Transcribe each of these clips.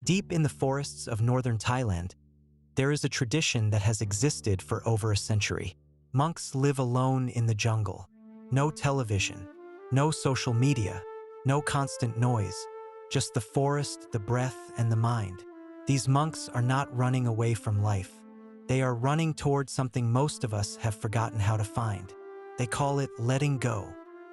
Deep in the forests of northern Thailand, there is a tradition that has existed for over a century. Monks live alone in the jungle. No television, no social media, no constant noise, just the forest, the breath, and the mind. These monks are not running away from life. They are running toward something most of us have forgotten how to find. They call it letting go.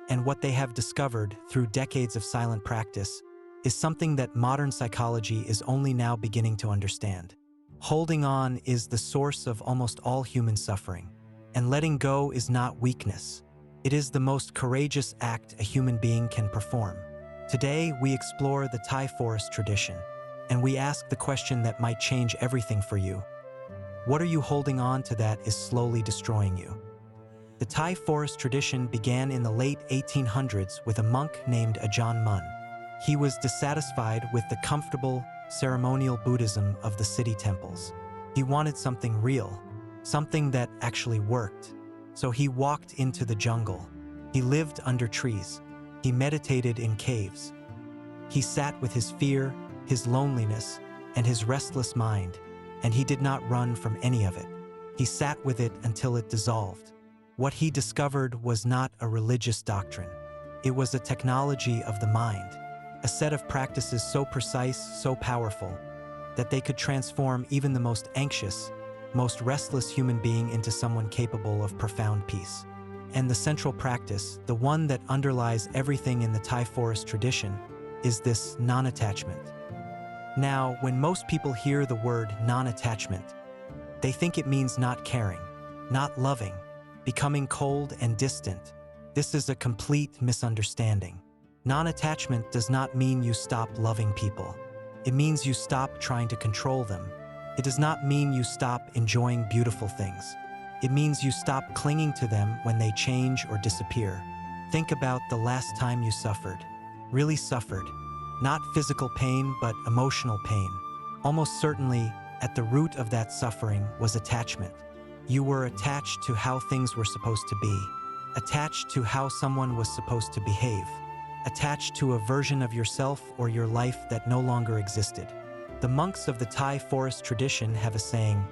And what they have discovered through decades of silent practice is something that modern psychology is only now beginning to understand. Holding on is the source of almost all human suffering, and letting go is not weakness. It is the most courageous act a human being can perform. Today, we explore the Thai forest tradition, and we ask the question that might change everything for you. What are you holding on to that is slowly destroying you? The Thai forest tradition began in the late 1800s with a monk named Ajahn. He was dissatisfied with the comfortable, ceremonial Buddhism of the city temples. He wanted something real, something that actually worked. So he walked into the jungle. He lived under trees. He meditated in caves. He sat with his fear, his loneliness, and his restless mind, and he did not run from any of it. He sat with it until it dissolved. What he discovered was not a religious doctrine. It was a technology of the mind, a set of practices so precise, so powerful, that they could transform even the most anxious, most restless human being into someone capable of profound peace. And the central practice, the one that underlies everything in the Thai forest tradition, is this non-attachment. Now, when most people hear the word non-attachment, they think it means not caring, not loving, becoming cold and distant. This is a complete misunderstanding. Non-attachment does not mean you stop loving people. It means you stop trying to control them. It does not mean you stop enjoying beautiful things. It means you stop clinging to them when they change or disappear. Think about the last time you suffered. Really suffered. Not physical pain, but emotional pain. Almost certainly, at the root of that suffering was attachment. You were attached to how things were supposed to be. Attached to how someone was supposed to behave. Attached to a version of yourself or your life that no longer existed. The monks of the Thai forest tradition have a saying,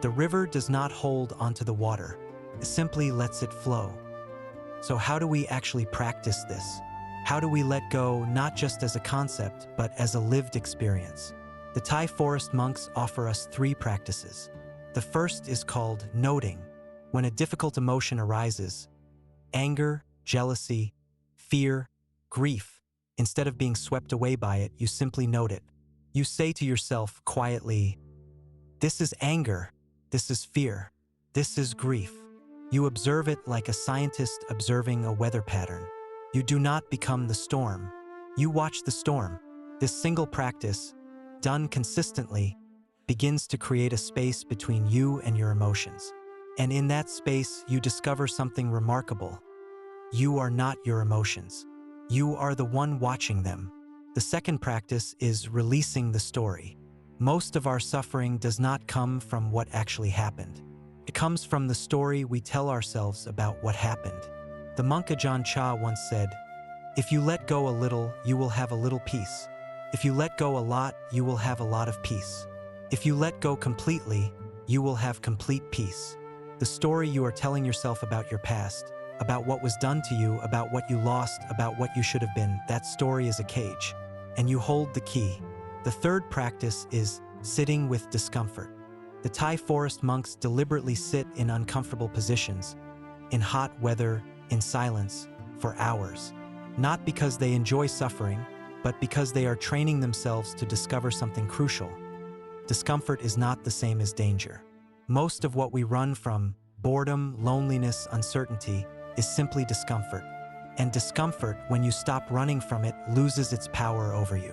"The river does not hold onto the water, it simply lets it flow." So how do we actually practice this? How do we let go not just as a concept, but as a lived experience? The Thai forest monks offer us 3 practices. The first is called noting. When a difficult emotion arises, anger, jealousy, fear, grief, instead of being swept away by it, you simply note it. You say to yourself quietly, "This is anger, this is fear, this is grief." You observe it like a scientist observing a weather pattern. You do not become the storm. You watch the storm. This single practice, done consistently, begins to create a space between you and your emotions. And in that space, you discover something remarkable. You are not your emotions. You are the one watching them. The second practice is releasing the story. Most of our suffering does not come from what actually happened. It comes from the story we tell ourselves about what happened. The monk Ajahn Chah once said, "If you let go a little, you will have a little peace. If you let go a lot, you will have a lot of peace. If you let go completely, you will have complete peace." The story you are telling yourself about your past, about what was done to you, about what you lost, about what you should have been, that story is a cage, and you hold the key. The third practice is sitting with discomfort. The Thai forest monks deliberately sit in uncomfortable positions, in hot weather, in silence, for hours. Not because they enjoy suffering, but because they are training themselves to discover something crucial. Discomfort is not the same as danger. Most of what we run from, boredom, loneliness, uncertainty, is simply discomfort. And discomfort, when you stop running from it, loses its power over you.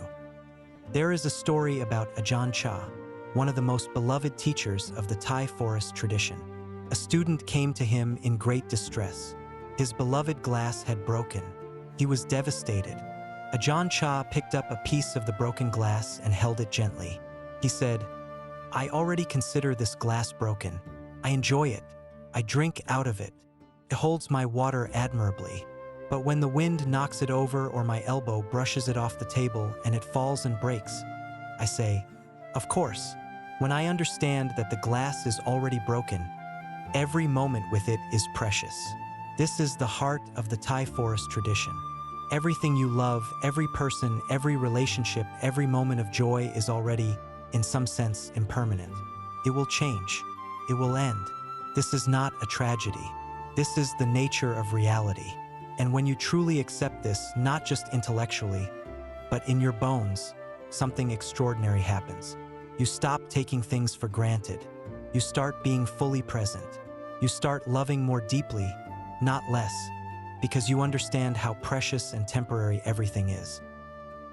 There is a story about Ajahn Chah, one of the most beloved teachers of the Thai forest tradition. A student came to him in great distress. His beloved glass had broken. He was devastated. Ajahn Chah picked up a piece of the broken glass and held it gently. He said, "I already consider this glass broken. I enjoy it. I drink out of it. It holds my water admirably. But when the wind knocks it over or my elbow brushes it off the table and it falls and breaks, I say, of course. When I understand that the glass is already broken, every moment with it is precious. This is the heart of the Thai forest tradition. Everything you love, every person, every relationship, every moment of joy is already, in some sense, impermanent. It will change. It will end. This is not a tragedy. This is the nature of reality. And when you truly accept this, not just intellectually, but in your bones, something extraordinary happens. You stop taking things for granted. You start being fully present. You start loving more deeply, not less, because you understand how precious and temporary everything is.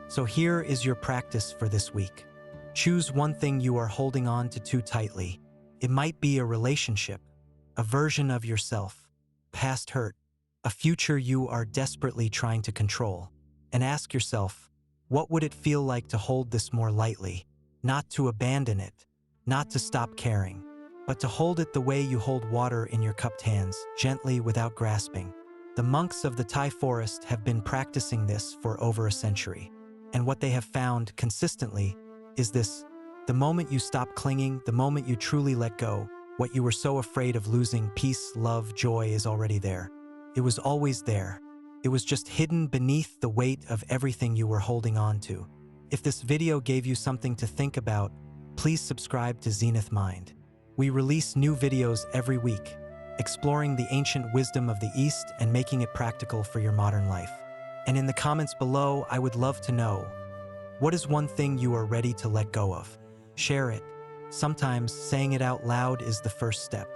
So here is your practice for this week. Choose one thing you are holding on to too tightly. It might be a relationship, a version of yourself, past hurt, a future you are desperately trying to control. And ask yourself, what would it feel like to hold this more lightly? Not to abandon it, not to stop caring, but to hold it the way you hold water in your cupped hands, gently without grasping. The monks of the Thai forest have been practicing this for over a century. And what they have found consistently is this: the moment you stop clinging, the moment you truly let go, what you were so afraid of losing, peace, love, joy, is already there. It was always there. It was just hidden beneath the weight of everything you were holding on to. If this video gave you something to think about, please subscribe to Zenith Mind. We release new videos every week, exploring the ancient wisdom of the East and making it practical for your modern life. And in the comments below, I would love to know, what is one thing you are ready to let go of? Share it. Sometimes saying it out loud is the first step.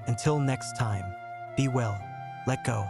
Until next time, be well, let go.